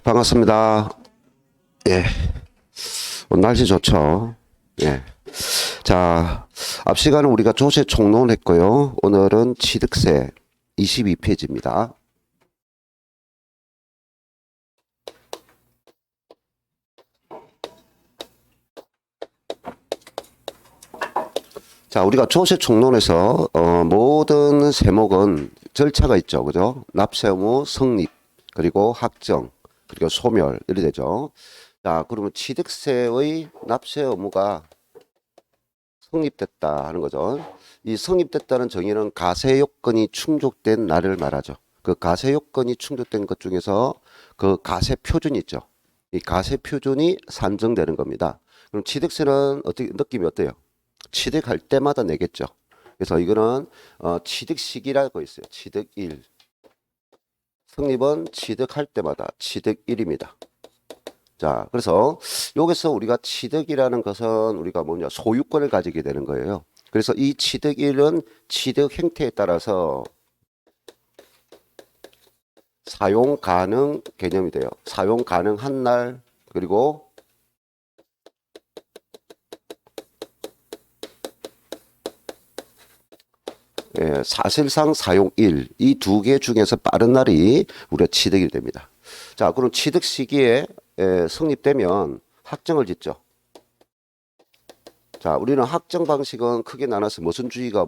반갑습니다. 예. 오늘 날씨 좋죠? 예. 자, 앞 시간은 우리가 조세 총론했고요. 오늘은 취득세 22페이지입니다. 자, 우리가 조세 총론에서 모든 세목은 절차가 있죠. 그죠? 납세 의무 성립, 그리고 확정, 그리고 소멸, 이렇게 되죠. 자, 그러면 취득세의 납세 의무가 성립됐다 하는 거죠. 이 성립됐다는 정의는 가세 요건이 충족된 날을 말하죠. 그 가세 요건이 충족된 것 중에서 그 가세 표준이 있죠. 이 가세 표준이 산정되는 겁니다. 그럼 취득세는 어떻게 느낌이 어때요? 취득할 때마다 내겠죠. 그래서 이거는 취득 시기라고 있어요. 취득일. 성립은 취득할 때마다 취득일입니다. 자, 그래서 여기서 우리가 취득이라는 것은 우리가 뭐냐, 소유권을 가지게 되는 거예요. 그래서 이 취득일은 취득 행태에 따라서 사용 가능 개념이 돼요. 사용 가능한 날, 그리고 사실상 사용일, 이 두 개 중에서 빠른 날이 우리가 취득이 됩니다. 자, 그럼 취득 시기에 성립되면 확정을 짓죠. 자, 우리는 확정 방식은 크게 나눠서 무슨 주의가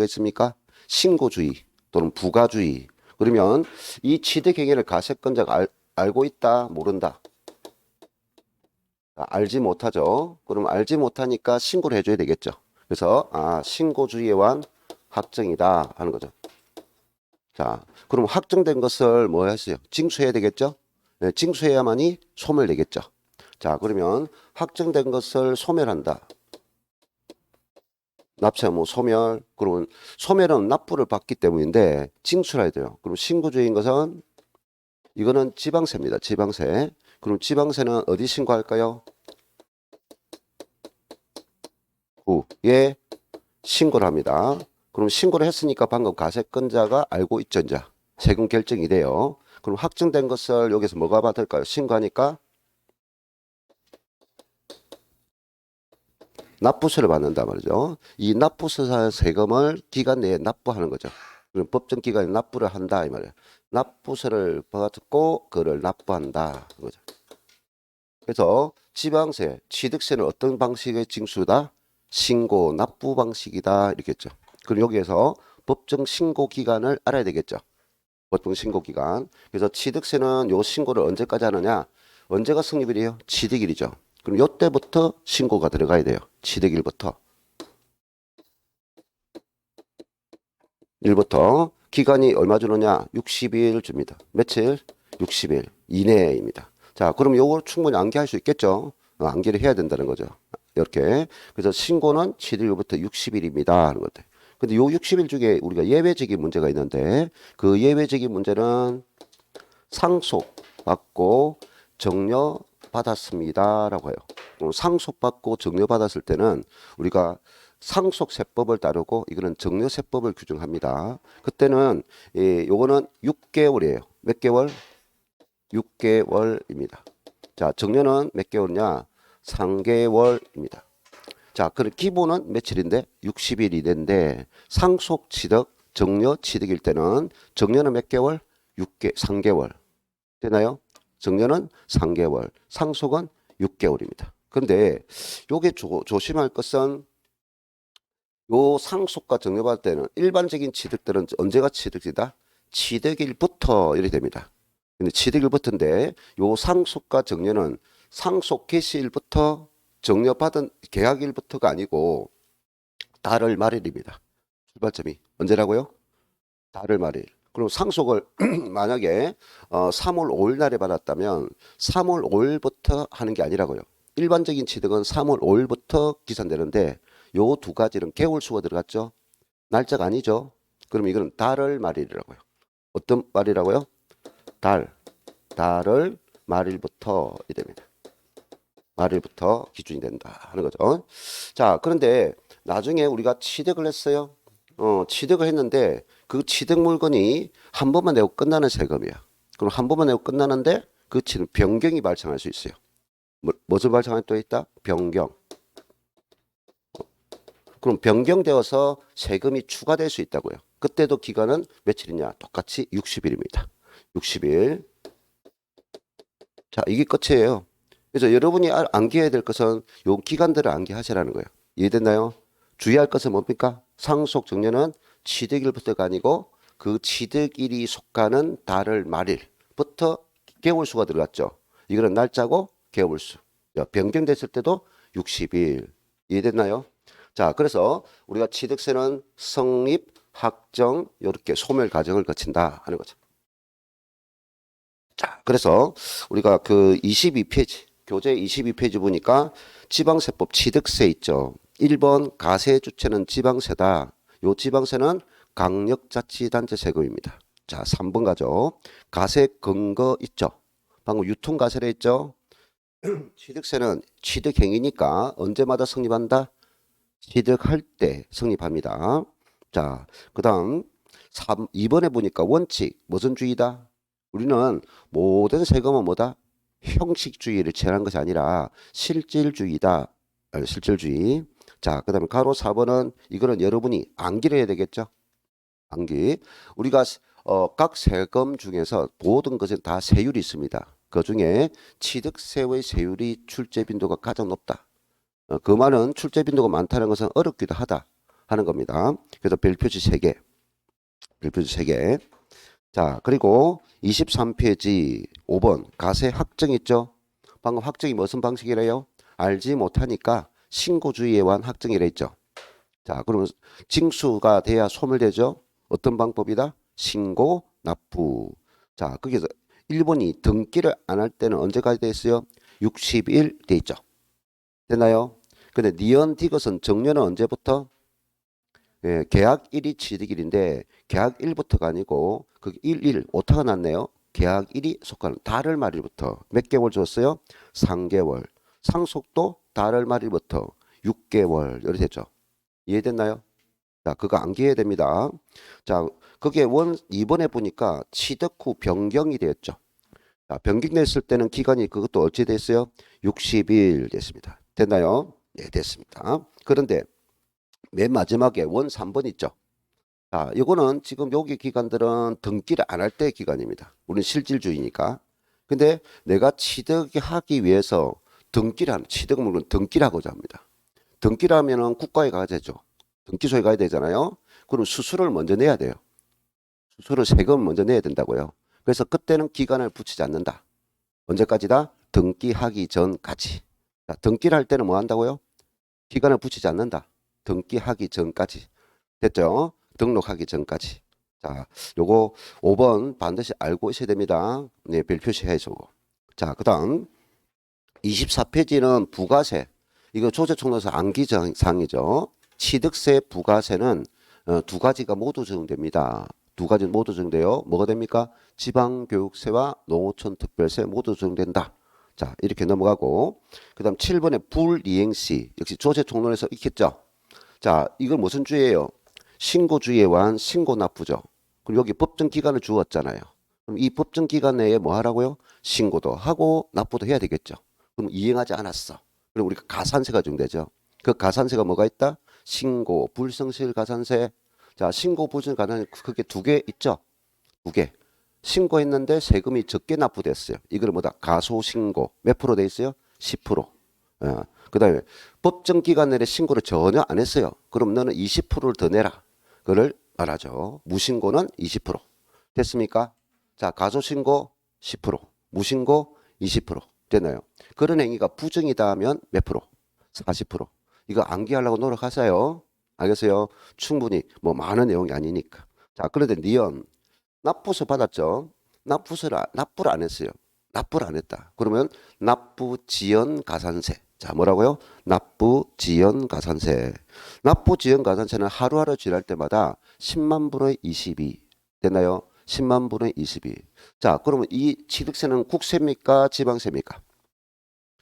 있습니까? 신고주의 또는 부가주의. 그러면 이 취득 행위를 가세권자가 알고 있다, 모른다? 알지 못하죠. 그럼 알지 못하니까 신고를 해줘야 되겠죠. 그래서 신고주의에 의한 확정이다 하는 거죠. 자, 그럼 확정된 것을 뭐 했어요? 징수해야 되겠죠? 네, 징수해야만이 소멸되겠죠. 자, 그러면 확정된 것을 소멸한다. 납세 의무 소멸. 그러면 소멸은 납부를 받기 때문인데 징수를 해야 돼요. 그럼 신고주의인 것은 이거는 지방세입니다. 지방세. 그럼 지방세는 어디 신고할까요? 구에 신고를 합니다. 그럼 신고를 했으니까 방금 가세권자가 알고 있죠, 이제. 세금 결정이 돼요. 그럼 확정된 것을 여기서 뭐가 받을까요? 신고하니까 납부세를 받는단 말이죠. 이 납부세 세금을 기간 내에 납부하는 거죠. 그럼 법정 기간에 납부를 한다 이 말이에요. 납부세를 받고 그를 납부한다 거죠. 그래서 지방세, 취득세는 어떤 방식의 징수다? 신고, 납부 방식이다 이렇게 했죠. 그럼 여기에서 법정 신고 기간을 알아야 되겠죠. 법정 신고 기간. 그래서 취득세는 요 신고를 언제까지 하느냐? 언제가 성립일이에요? 취득일이죠. 그럼 요때부터 신고가 들어가야 돼요. 취득일부터. 일부터 기간이 얼마 주느냐? 60일 줍니다. 며칠? 60일 이내입니다. 자, 그럼 요걸 충분히 암기할 수 있겠죠? 암기를 해야 된다는 거죠. 이렇게. 그래서 신고는 취득일부터 60일입니다 하는 것들. 근데 요 60일 중에 우리가 예외적인 문제가 있는데 그 예외적인 문제는 상속받고 정려 받았습니다라고 해요. 상속받고 정려받았을 때는 우리가 상속세법을 따르고 이거는 정려세법을 규정합니다. 그때는 요거는 6개월이에요. 몇 개월? 6개월입니다. 자, 정려는 몇 개월이냐? 3개월입니다. 자, 그럼 기본은 며칠인데? 60일 이내인데 상속 취득, 정려 취득일 때는 정려는 몇 개월? 3개월. 되나요? 정려는 3개월, 상속은 6개월입니다. 그런데 요게 조심할 것은 요 상속과 정려받을 때는 일반적인 취득들은 언제가 취득이다? 취득일부터 이렇게 됩니다. 근데 취득일부터인데 요 상속과 정려는 상속 개시일부터 정려받은 계약일부터가 아니고 달을 말일입니다. 출발점이 언제라고요? 달을 말일. 그리고 상속을 만약에 3월 5일 날에 받았다면 3월 5일부터 하는 게 아니라고요. 일반적인 취득은 3월 5일부터 기산되는데 요 두 가지는 개월 수가 들어갔죠. 날짜가 아니죠. 그럼 이거는 달을 말일이라고요. 어떤 말이라고요? 달을 말일부터 이 됩니다. 말일부터 기준이 된다 하는 거죠. 자, 그런데 나중에 우리가 취득을 했어요. 취득을 했는데 그 취득 물건이 한 번만 내고 끝나는 세금이야. 그럼 한 번만 내고 끝나는데 그치는 변경이 발생할 수 있어요. 무슨 발생할 또 있다? 변경. 그럼 변경되어서 세금이 추가될 수 있다고요. 그때도 기간은 며칠이냐? 똑같이 60일입니다. 60일. 자, 이게 끝이에요. 그래서 여러분이 암기해야 될 것은 요 기간들을 암기하시라는 거예요. 이해됐나요? 주의할 것은 뭡니까? 상속 정년은 취득일부터가 아니고 그 취득일이 속하는 달을 말일부터 개월수가 들어갔죠. 이거는 날짜고 개월수. 변경됐을 때도 60일. 이해됐나요? 자, 그래서 우리가 취득세는 성립, 확정, 이렇게 소멸 과정을 거친다 하는 거죠. 자, 그래서 우리가 그 22페이지, 교재 22페이지 보니까 지방세법 취득세 있죠. 1번 가세 주체는 지방세다. 요 지방세는 강력자치단체 세금입니다. 자, 3번 가죠. 가세 근거 있죠. 방금 유통가세래 있죠. 취득세는 취득행위니까 언제마다 성립한다? 취득할 때 성립합니다. 자, 그 다음 2번에 보니까 원칙 무슨 주의다? 우리는 모든 세금은 뭐다? 형식주의를 취하는 것이 아니라 실질주의다. 실질주의. 자, 그 다음에 가로 4번은 이거는 여러분이 암기를 해야 되겠죠? 암기. 우리가 각 세금 중에서 모든 것은 다 세율이 있습니다. 그 중에 취득세의 세율이 출제 빈도가 가장 높다. 그 말은 출제 빈도가 많다는 것은 어렵기도 하다 하는 겁니다. 그래서 별표지 3개. 별표지 3개. 자, 그리고 23페이지 5번 가세 확정 있죠? 방금 확정이 무슨 방식이래요? 알지 못하니까 신고주의에 의한 확정이라 했죠. 자, 그러면 징수가 돼야 소멸되죠? 어떤 방법이다? 신고, 납부. 자, 거기서 1번이 등기를 안 할 때는 언제까지 돼 있어요? 60일 돼 있죠. 됐나요? 근데 니언 디귿은 정년은 언제부터? 예, 계약일이 취득일인데 계약일부터가 아니고 그 11 오타가 났네요. 계약일이 속하는 달을 말일부터 몇 개월 줬어요? 3개월. 상속도 달을 말일부터 6개월 이렇게 됐죠. 이해됐나요? 자, 그거 암기해야 됩니다. 자, 그게 2번에 보니까 취득 후 변경이 되었죠. 자, 변경됐을 때는 기간이 그것도 어찌 됐어요? 60일 됐습니다. 됐나요? 네, 됐습니다. 그런데 맨 마지막에 3번 있죠. 자, 이거는 지금 여기 기간들은 등기를 안 할 때 기간입니다. 우리는 실질주의니까. 근데 내가 취득하기 위해서 취득물은 등기를 하고자 합니다. 등기를 하면은 국가에 가야 되죠. 등기소에 가야 되잖아요. 그럼 수수료를 먼저 내야 돼요. 수수료 세금을 먼저 내야 된다고요. 그래서 그때는 기간을 붙이지 않는다. 언제까지다? 등기하기 전까지. 자, 등기를 할 때는 뭐 한다고요? 기간을 붙이지 않는다. 등기하기 전까지. 됐죠? 등록하기 전까지. 자, 요거 5번 반드시 알고 있어야 됩니다. 네, 별표시 해주고. 자, 그 다음 24페이지는 부가세. 이거 조세총론에서 암기사항이죠. 취득세, 부가세는 두 가지가 모두 적용됩니다. 두 가지 모두 적용돼요. 뭐가 됩니까? 지방교육세와 농어촌 특별세 모두 적용된다. 자, 이렇게 넘어가고 그 다음 7번에 불이행시. 역시 조세총론에서 익혔죠. 자, 이건 무슨 주의예요? 신고주의에 의한 신고납부죠. 그럼 여기 법정 기간을 주었잖아요. 그럼 이 법정 기간 내에 뭐 하라고요? 신고도 하고 납부도 해야 되겠죠. 그럼 이행하지 않았어. 그럼 우리가 가산세가 적용되죠. 그 가산세가 뭐가 있다? 신고, 불성실 가산세. 자, 신고, 불성실 가산세 그게 2개 있죠. 2개. 신고했는데 세금이 적게 납부됐어요. 이걸 뭐다? 가소신고. 몇 프로 돼 있어요? 10%. 그 다음에 법정 기간 내에 신고를 전혀 안 했어요. 그럼 너는 20%를 더 내라. 그걸 말하죠. 무신고는 20%. 됐습니까? 자, 가소신고 10%, 무신고 20%. 됐나요? 그런 행위가 부정이다 하면 몇 프로? 40%. 이거 암기하려고 노력하세요. 알겠어요? 충분히 뭐 많은 내용이 아니니까. 자, 그런데 니은 납부서 받았죠. 납부를 안 했어요. 납부를 안 했다. 그러면 납부 지연 가산세. 자, 뭐라고요? 납부 지연 가산세. 납부 지연 가산세는 하루하루 지날 때마다 10만 분의 22. 됐나요? 10만 분의 22. 자, 그러면 이 취득세는 국세입니까? 지방세입니까?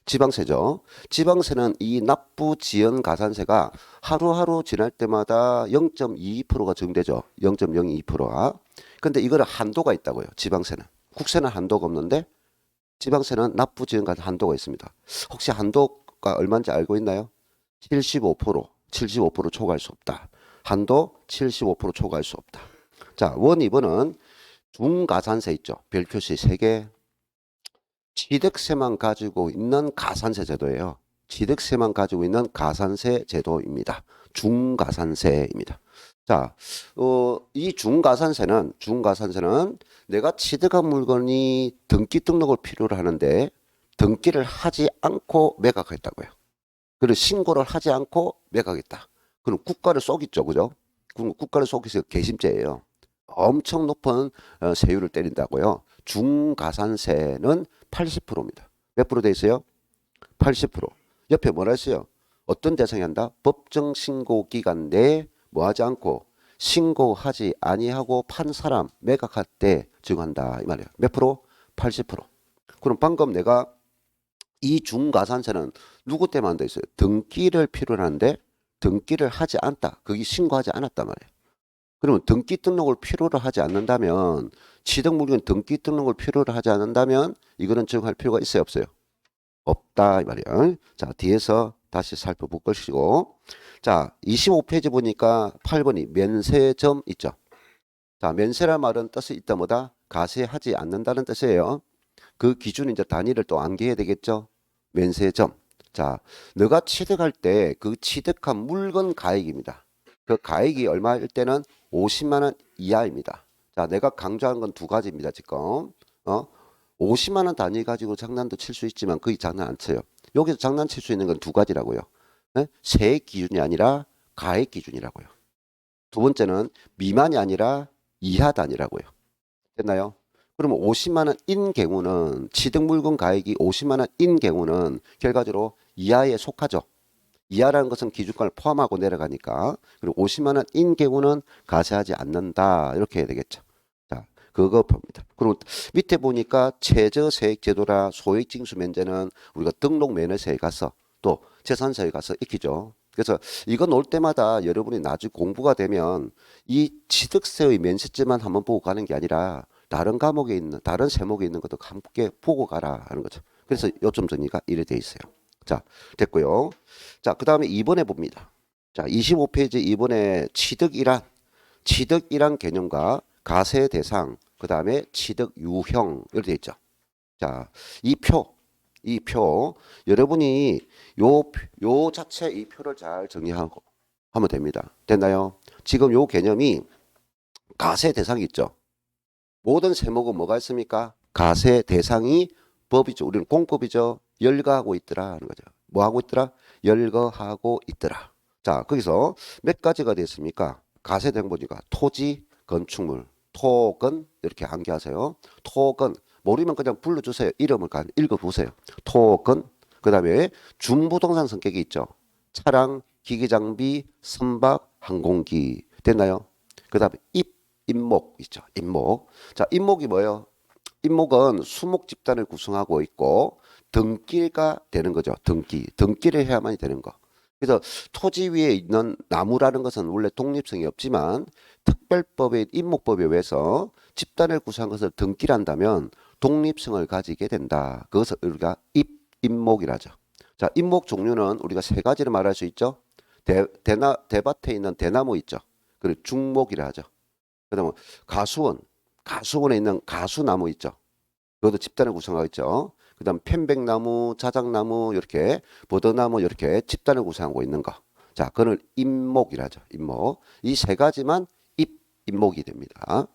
지방세죠. 지방세는 이 납부 지연 가산세가 하루하루 지날 때마다 0.22%가 적용되죠. 0.02%가. 근데 이거는 한도가 있다고요. 지방세는. 국세는 한도가 없는데 지방세는 납부지원과 한도가 있습니다. 혹시 한도가 얼마인지 알고 있나요? 75% 초과할 수 없다. 한도 75% 초과할 수 없다. 자, 원, 2번은 중가산세 있죠. 별 표시 3개. 취득세만 가지고 있는 가산세 제도예요. 취득세만 가지고 있는 가산세 제도입니다. 중가산세입니다. 자, 이 중가산세는 내가 취득한 물건이 등기 등록을 필요로 하는데 등기를 하지 않고 매각했다고요. 그리고 신고를 하지 않고 매각했다. 그럼 국가를 속이죠, 그죠? 그럼 국가를 속이서 개심죄예요. 엄청 높은 세율을 때린다고요. 중가산세는 80%입니다. 몇 프로 돼 있어요? 80%. 옆에 뭐라 했어요? 어떤 대상이 한다? 법정 신고 기간 내에 뭐 하지 않고 신고하지 아니하고 판 사람 매각할 때 적용한다 이 말이에요. 몇 프로? 80%. 그럼 방금 내가 이 중가산세는 누구 때문에 돼 있어요? 등기를 필요로 하는데 등기를 하지 않다. 거기 신고하지 않았단 말이에요. 그러면 등기 등록을 필요로 하지 않는다면 취득 물건 등기 등록을 필요로 하지 않는다면 이거는 적용할 필요가 있어요 없어요? 없다 이 말이에요. 자 뒤에서 다시 살펴볼 것이고 자 25페이지 보니까 8번이 면세점 있죠. 자 면세란 말은 뜻이 있다 뭐다? 가세하지 않는다는 뜻이에요. 그 기준 이제 단위를 또 암기해야 되겠죠. 면세점. 자 너가 취득할 때 그 취득한 물건 가액입니다. 그 가액이 얼마일 때는 50만 원 이하입니다. 자, 내가 강조한 건 두 가지입니다. 지금 50만 원 단위 가지고 장난도 칠 수 있지만 거의 장난 안 쳐요. 여기서 장난칠 수 있는 건 두 가지라고요. 네? 세액 기준이 아니라 가액 기준이라고요. 두 번째는 미만이 아니라 이하 단위라고요. 됐나요? 그러면 50만 원인 경우는 취득 물건 가액이 50만 원인 경우는 결과적으로 이하에 속하죠. 이하라는 것은 기준가를 포함하고 내려가니까 그리고 50만 원인 경우는 가세하지 않는다 이렇게 해야 되겠죠. 자, 그거 봅니다. 그리고 밑에 보니까 최저세액제도라 소액징수 면제는 우리가 등록 면허세에 가서 또 재산세에 가서 익히죠. 그래서 이거 놓을 때마다 여러분이 나중에 공부가 되면 이 취득세의 면세점만 한번 보고 가는 게 아니라 다른 과목에 있는 다른 세목에 있는 것도 함께 보고 가라 하는 거죠. 그래서 요점 정리가 이래 돼 있어요. 자, 됐고요. 자, 그 다음에 2번에 봅니다. 자, 25페이지 2번에 취득이란 개념과 가세 대상, 그 다음에 취득 유형 이렇게 돼 있죠. 자, 이 표, 여러분이 요 자체 이 표를 잘 정리하고 하면 됩니다. 됐나요? 지금 요 개념이 가세 대상이 있죠. 모든 세목은 뭐가 있습니까? 가세 대상이 법이죠. 우리는 공법이죠. 열거하고 있더라 하는 거죠. 뭐 하고 있더라? 열거하고 있더라. 자, 거기서 몇 가지가 됐습니까? 가세 대상 보니까 토지, 건축물, 토건 이렇게 암기하세요. 토건 모르면 그냥 불러주세요. 이름을 읽어보세요. 토건 그 다음에 준부동산 성격이 있죠. 차량, 기기장비, 선박, 항공기 됐나요? 그 다음에 임목 있죠. 임목. 자, 임목이 뭐예요? 임목은 수목 집단을 구성하고 있고 등기가 되는 거죠. 등기를 해야만 되는 거. 그래서 토지 위에 있는 나무라는 것은 원래 독립성이 없지만 특별법의 임목법에 의해서 집단을 구성한 것을 등기를 한다면 독립성을 가지게 된다. 그것을 우리가 임목이라 하죠. 자, 임목 종류는 우리가 세 가지를 말할 수 있죠. 대밭에 있는 대나무 있죠. 그리고 중목이라 하죠. 그다음에 가수원에 있는 가수나무 있죠. 그것도 집단을 구성하고 있죠. 그다음 편백나무, 자작나무 이렇게 버드나무 이렇게 집단을 구성하고 있는 거. 자, 그걸 임목이라 하죠. 임목. 이 세 가지만 임목이 됩니다.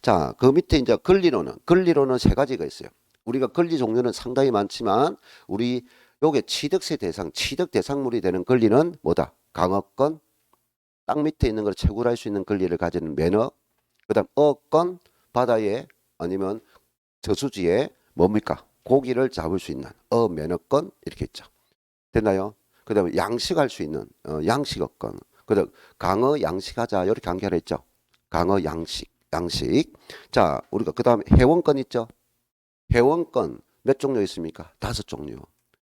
자, 그 밑에 이제 권리로는 세 가지가 있어요. 우리가 권리 종류는 상당히 많지만 우리 요게 취득세 대상, 취득 대상물이 되는 권리는 뭐다? 강업권, 땅 밑에 있는 걸 채굴할 수 있는 권리를 가지는 매너, 그다음 어권, 바다에 아니면 저수지에 뭡니까? 고기를 잡을 수 있는 매너권 이렇게 있죠. 됐나요? 그다음에 양식할 수 있는 양식어권. 그다음 강어 양식하자 이렇게 관계를 했죠. 강어 양식. 자, 우리가 그다음에 회원권 있죠. 회원권 몇 종류 있습니까? 5종류.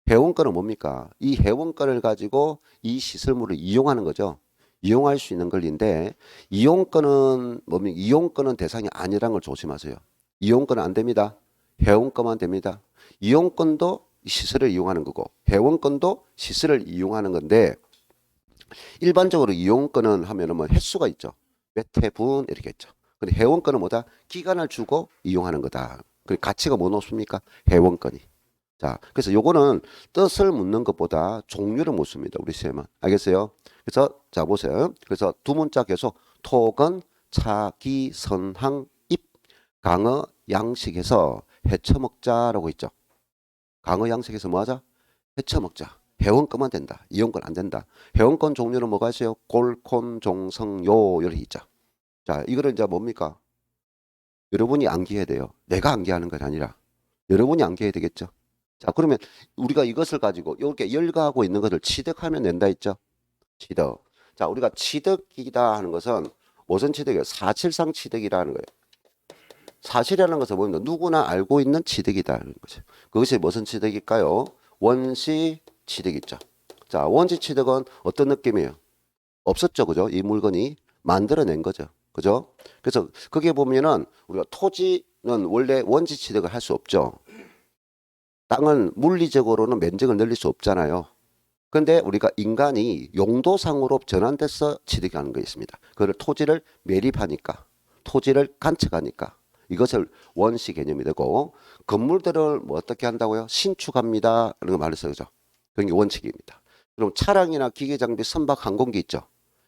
회원권은 뭡니까? 이 회원권을 가지고 이 시설물을 이용하는 거죠. 이용할 수 있는 권리인데 이용권은 뭡니까? 이용권은 대상이 아니라는 걸 조심하세요. 이용권은 안 됩니다. 회원권만 됩니다. 이용권도 시설을 이용하는 거고 회원권도 시설을 이용하는 건데 일반적으로 이용권은 하면은 뭐 횟수가 있죠. 몇 회분 이렇게 있죠. 근데 회원권은 뭐다? 기간을 주고 이용하는 거다. 그 가치가 뭐 높습니까? 회원권이. 자, 그래서 요거는 뜻을 묻는 것보다 종류를 묻습니다. 우리 시험은. 알겠어요? 그래서 자 보세요. 그래서 두 문자 계속 토건, 차기, 선항, 입, 강어, 양식에서 해쳐먹자라고 있죠. 강어, 양식에서 뭐 하자? 해쳐먹자. 회원권만 된다. 이용권 안 된다. 회원권 종류는 뭐가 있어요? 골콘, 종성요 이렇게 있죠. 자, 이거를 이제 뭡니까? 여러분이 암기해야 돼요. 내가 암기하는 건 아니라 여러분이 암기해야 되겠죠. 자, 그러면 우리가 이것을 가지고 이렇게 열거하고 있는 것을 취득하면 된다 했죠. 취득. 자, 우리가 취득이다 하는 것은 무슨 취득이에요? 사실상 취득이라는 거예요. 사실이라는 것은 뭡니까? 누구나 알고 있는 취득이다는 거죠. 그것이 무슨 취득일까요? 원시 취득 있죠. 자, 원시 취득은 어떤 느낌이에요? 없었죠, 그죠? 이 물건이 만들어낸 거죠, 그죠? 그래서 거기에 보면은 우리가 토지는 원래 원시 취득을 할 수 없죠. 땅은 물리적으로는 면적을 늘릴 수 없잖아요. 근데 우리가 인간이 용도상으로 전환돼서 취득하는 게 있습니다. 그걸 토지를 매립하니까, 토지를 간척하니까 이것을 원시 개념이 되고 건물들을 뭐 어떻게 한다고요? 신축합니다. 이런 거 말했어요, 그죠? 그게 원칙입니다. 그럼 차량이나 기계 장비, 선박, 항공기 있죠.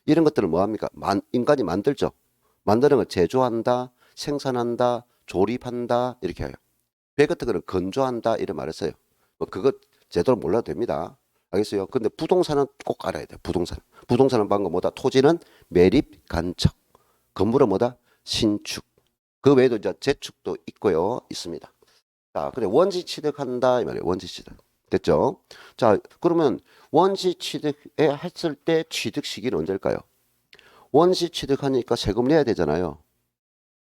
이런 것들을 뭐 합니까? 인간이 만들죠. 만드는 걸 제조한다, 생산한다, 조립한다 이렇게 해요. 배 같은 거는 건조한다 이런 말을 써요. 뭐 그거 제대로 몰라도 됩니다. 알겠어요? 근데 부동산은 꼭 알아야 돼요. 부동산은 방금 뭐다? 토지는 매립, 간척. 건물은 뭐다? 신축. 그 외에도 이제 재축도 있고요. 있습니다. 자, 그래 원시 취득한다 이 말이에요. 원시 취득. 됐죠? 자, 그러면 원시 취득에 했을 때 취득 시기는 언제일까요? 원시 취득하니까 세금 내야 되잖아요.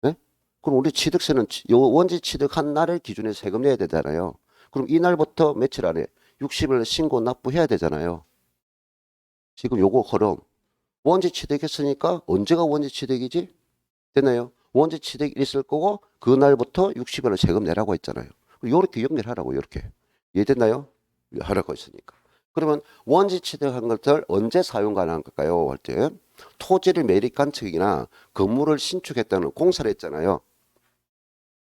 네? 그럼 우리 취득세는 요 원시 취득한 날을 기준에 세금 내야 되잖아요. 그럼 이날부터 며칠 안에 60일 신고 납부해야 되잖아요. 지금 요거 흐름. 원시 취득했으니까 언제가 원시 취득이지? 됐나요? 원시 취득이 있을 거고 그날부터 60일을 세금 내라고 했잖아요. 요렇게 연결하라고 이렇게. 이해됐나요? 하라고 했으니까. 그러면 원시 취득한 것을 언제 사용 가능할까요? 할 때 토지를 매립 간척이나 건물을 신축했다는 공사를 했잖아요.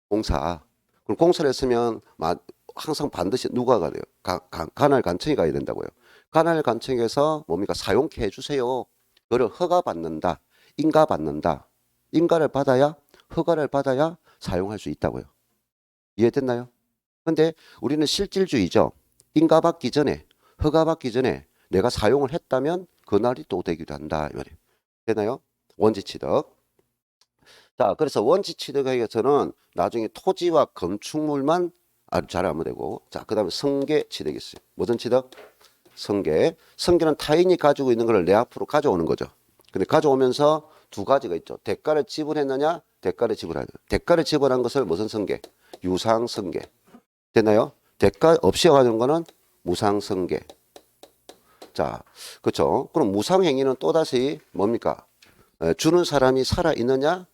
공사. 그럼 공사를 했으면 항상 반드시 누가 가야 돼요? 관할 간청이 가야 된다고요. 관할 간청에서 뭡니까? 사용케 해주세요. 그걸 허가받는다. 인가받는다. 인가를 받아야 허가를 받아야 사용할 수 있다고요. 이해됐나요? 근데 우리는 실질주의죠. 인가받기 전에 허가받기 전에 내가 사용을 했다면 그날이 또 되기도 한다. 이 말이에요. 되나요? 원시 취득. 자, 그래서 원시 취득에 위해서는 나중에 토지와 건축물만 아주 잘 알면 되고, 자, 그 다음에 성계 취득이 있어요. 무슨 취득? 성계. 성계는 타인이 가지고 있는 걸 내 앞으로 가져오는 거죠. 근데 가져오면서 두 가지가 있죠. 대가를 지불했느냐, 대가를 지불하느냐. 대가를 지불한 것을 무슨 성계? 유상성계. 됐나요? 대가 없이 가는 거는 무상성계. 자, 그렇죠. 그럼 무상행위는 또다시 뭡니까? 주는 사람이 살아있느냐,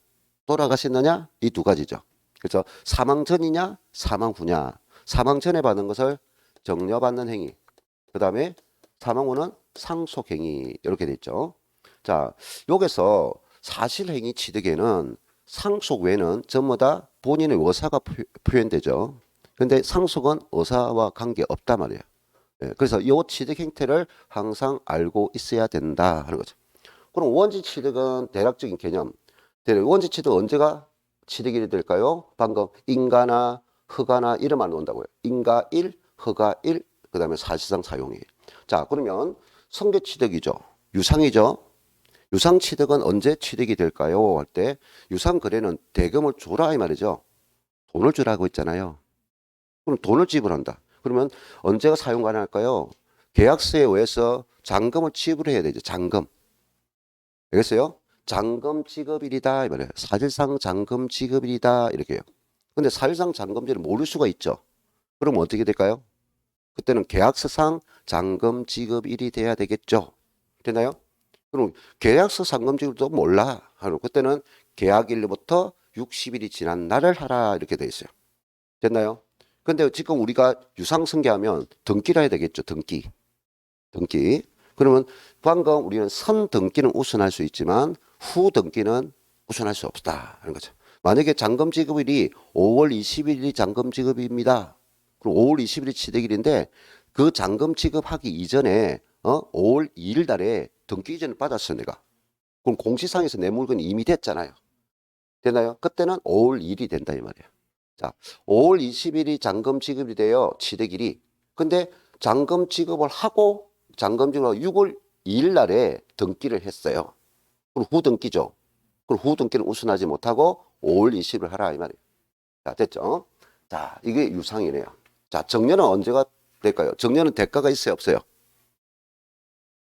돌아가셨느냐, 이 두 가지죠. 그래서 사망 전이냐, 사망 후냐. 사망 전에 받는 것을 정려받는 행위. 그 다음에 사망 후는 상속행위. 이렇게 돼 있죠. 자, 여기서 사실행위 취득에는 상속 외에는 전부 다 본인의 의사가 표현되죠. 근데 상속은 의사와 관계 없단 말이에요. 예, 그래서 이 취득 행태를 항상 알고 있어야 된다 하는 거죠. 그럼 원시 취득은 대략적인 개념. 원시 취득 언제가 취득이 될까요? 방금 인가나 허가나 이런 말 나온다고요. 인가 1, 허가 1, 그 다음에 사실상 사용이. 자, 그러면 성계 취득이죠. 유상이죠. 유상 취득은 언제 취득이 될까요? 할 때 유상 거래는 대금을 주라 이 말이죠. 돈을 주라고 했잖아요. 그럼 돈을 지불한다. 그러면 언제가 사용 가능할까요? 계약서에 의해서 잔금을 지불해야 되죠. 잔금. 알겠어요? 잔금 지급일이다 이 말이에요. 사실상 잔금 지급일이다 이렇게 해요. 근데 사실상 잔금지를 모를 수가 있죠. 그럼 어떻게 될까요? 그때는 계약서상 잔금 지급일이 돼야 되겠죠. 되나요? 그럼 계약서 잔금 지급도 몰라. 그때는 계약일부터 60일이 지난 날을 하라 이렇게 돼 있어요. 됐나요? 근데 지금 우리가 유상승계하면 등기라 해야 되겠죠. 등기. 등기. 그러면 방금 우리는 선 등기는 우선할 수 있지만 후 등기는 우선할 수 없다 하는 거죠. 만약에 잔금 지급일이 5월 20일이 잔금 지급입니다. 그럼 5월 20일이 취득일인데 그 잔금 지급하기 이전에 5월 2일 날에 등기 이전을 받았어요, 내가. 그럼 공시상에서 내 물건이 이미 됐잖아요. 되나요? 그때는 5월 2일이 된다 이 말이야. 자, 5월 20일이 잔금 지급이 돼요. 취득일이. 근데 잔금 지급을 하고 잔금 지급을 6월 2일 날에 등기를 했어요. 그럼 후등기죠. 그럼 후등기는 우선하지 못하고 5월 20일 하라 이 말이에요. 자, 됐죠? 자, 이게 유상이네요. 자, 정년은 언제가 될까요? 정년은 대가가 있어요, 없어요?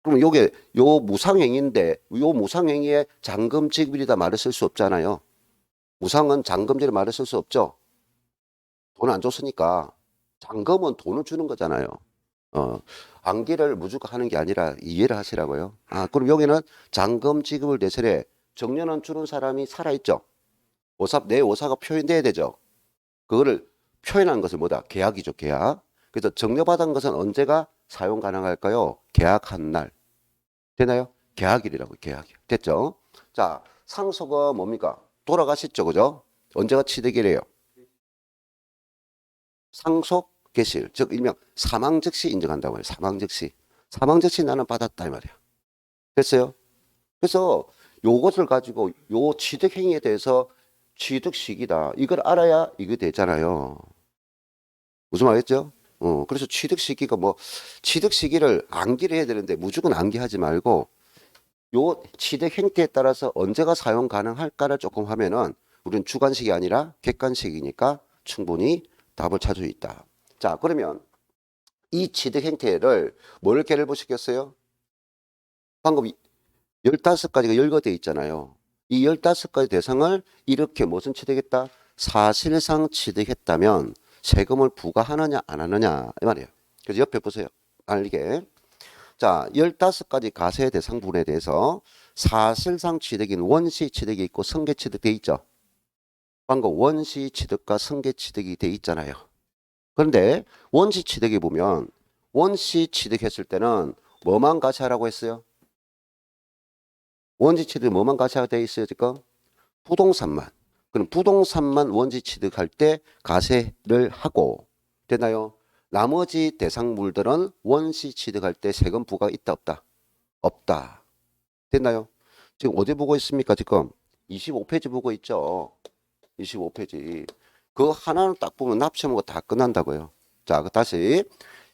그럼 요게 요 무상행위인데 요 무상행위에 잔금 지급이다 말을 쓸 수 없잖아요. 무상은 잔금지를 말을 쓸 수 없죠. 돈 안 줬으니까 잔금은 돈을 주는 거잖아요. 안기를 무조건 하는 게 아니라 이해를 하시라고요. 그럼 여기는 잔금 지급을 대신에 정년은 주는 사람이 살아있죠. 내 오사가 표현돼야 되죠. 그거를 표현한 것을 뭐다? 계약이죠, 계약. 그래서 정려받은 것은 언제가 사용 가능할까요? 계약한 날. 되나요? 계약일이라고, 계약일. 됐죠? 자, 상속은 뭡니까? 돌아가셨죠, 그죠? 언제가 취득일이에요? 상속 개시일, 즉 일명 사망 즉시 인정한다고 해요. 사망 즉시. 사망 즉시 나는 받았다 이 말이야. 됐어요? 그래서 요것을 가지고 요 취득 행위에 대해서 취득 시기다. 이걸 알아야 이게 되잖아요. 무슨 말이겠죠? 그래서 취득 시기가 뭐 취득 시기를 암기를 해야 되는데 무조건 암기하지 말고 요 취득 행태에 따라서 언제가 사용 가능할까를 조금 하면은 우리는 주관식이 아니라 객관식이니까 충분히 답을 찾을 수 있다. 자, 그러면 이 취득 행태를 뭘 계를보 시켰어요? 방금 15가지가 열거되어 있잖아요. 이 15가지 대상을 이렇게 무슨 취득했다? 사실상 취득했다면 세금을 부과하느냐 안 하느냐 이 말이에요. 그래서 옆에 보세요. 알게. 자, 15가지 가세 대상분에 대해서 사실상 취득인 원시 취득이 있고 승계 취득 돼 있죠. 방금 원시 취득과 승계 취득이 돼 있잖아요. 그런데 원시 취득에 보면 원시 취득했을 때는 뭐만 가세하라고 했어요? 원시 취득 뭐만 가세가 돼 있어요 지금? 부동산만. 그럼 부동산만 원시 취득할 때 가세를 하고 되나요? 나머지 대상물들은 원시 취득할 때 세금 부과가 있다 없다? 없다. 됐나요? 지금 어디 보고 있습니까 지금? 25페이지 보고 있죠. 25페이지. 그 하나는 딱 보면 납치하면 다 끝난다고요. 자, 다시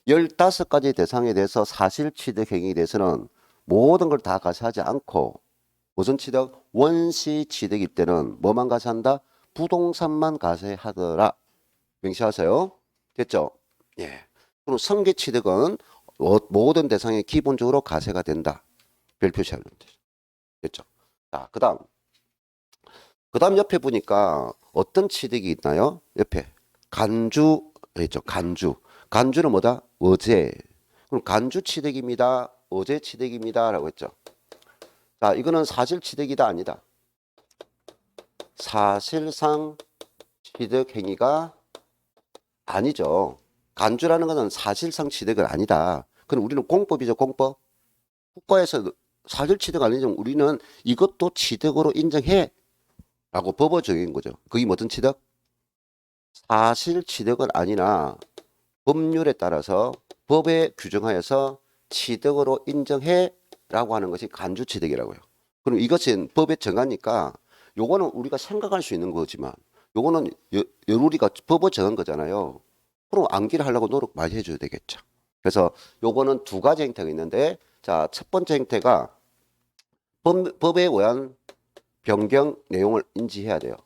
15가지 대상에 대해서 사실 취득 행위에 대해서는 모든 걸 다 가세하지 않고 무슨 취득? 원시 취득일 때는 뭐만 가세한다? 부동산만 가세하더라. 명시하세요. 됐죠? 예. 그럼 승계 취득은 모든 대상에 기본적으로 가세가 된다. 별 표시하는 거죠. 됐죠? 자, 그다음 옆에 보니까 어떤 취득이 있나요? 옆에 간주 있죠. 간주. 간주는 뭐다? 어제. 그럼 간주 취득입니다. 어제 취득입니다라고 했죠. 자, 이거는 사실 취득이다 아니다. 사실상 취득 행위가 아니죠. 간주라는 것은 사실상 취득은 아니다. 그럼 우리는 공법이죠, 공법. 국가에서 사실 취득 아니지만 우리는 이것도 취득으로 인정해 라고 법을 정한 거죠. 그게 무슨 취득? 사실 취득은 아니나 법률에 따라서 법에 규정하여서 취득으로 인정해 라고 하는 것이 간주 취득이라고요. 그럼 이것은 법에 정하니까 요거는 우리가 생각할 수 있는 거지만 요거는 우리가 법을 정한 거잖아요. 그럼 암기를 하려고 노력 많이 해줘야 되겠죠. 그래서 요거는 두 가지 행태가 있는데 자, 첫 번째 행태가 법에 의한 변경 내용을 인지해야 돼요.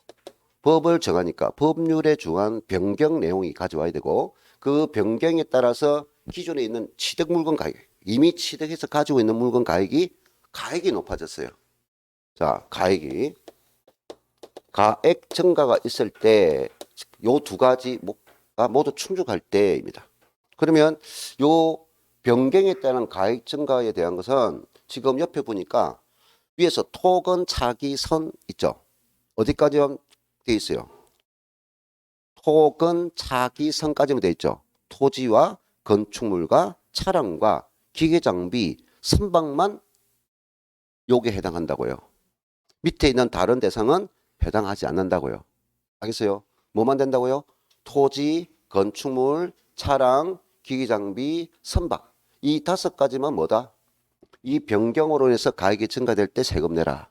법을 정하니까 법률에 중한 변경 내용이 가져와야 되고 그 변경에 따라서 기존에 있는 취득 물건 가격, 이미 취득해서 가지고 있는 물건 가액이 높아졌어요. 자, 가액 증가가 있을 때 요 두 가지가 모두 충족할 때입니다. 그러면 요 변경에 따른 가액 증가에 대한 것은 지금 옆에 보니까 위에서 토건 차기 선 있죠. 어디까지 돼 있어요? 토건 차기성까지는 돼 있죠. 토지와 건축물과 차량과 기계장비 선박만 요게 해당한다고요. 밑에 있는 다른 대상은 해당하지 않는다고요. 알겠어요? 뭐만 된다고요? 토지, 건축물, 차량, 기기장비, 선박. 이 5가지만 뭐다? 이 변경으로 인해서 가액이 증가될 때 세금 내라.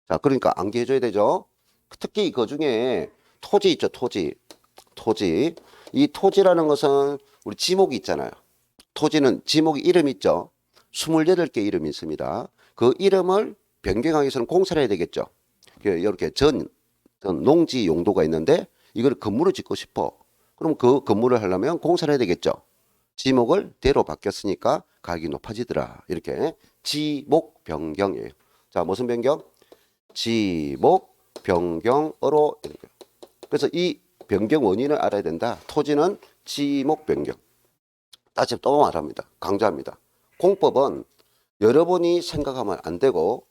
자, 그러니까 암기해줘야 되죠. 특히 그 중에 토지 있죠, 토지. 토지. 이 토지라는 것은 우리 지목이 있잖아요. 토지는 지목이 이름 있죠. 28개 이름이 있습니다. 그 이름을 변경하기 위해서는 공사를 해야 되겠죠. 이렇게 전 농지 용도가 있는데 이걸 건물을 짓고 싶어. 그럼 그 건물을 하려면 공사를 해야 되겠죠. 지목을 대로 바뀌었으니까 가격이 높아지더라. 이렇게 지목 변경이에요. 자, 무슨 변경? 지목 변경으로. 그래서 이 변경 원인을 알아야 된다. 토지는 지목 변경. 다시 또 말합니다. 강조합니다. 공법은 여러분이 생각하면 안 되고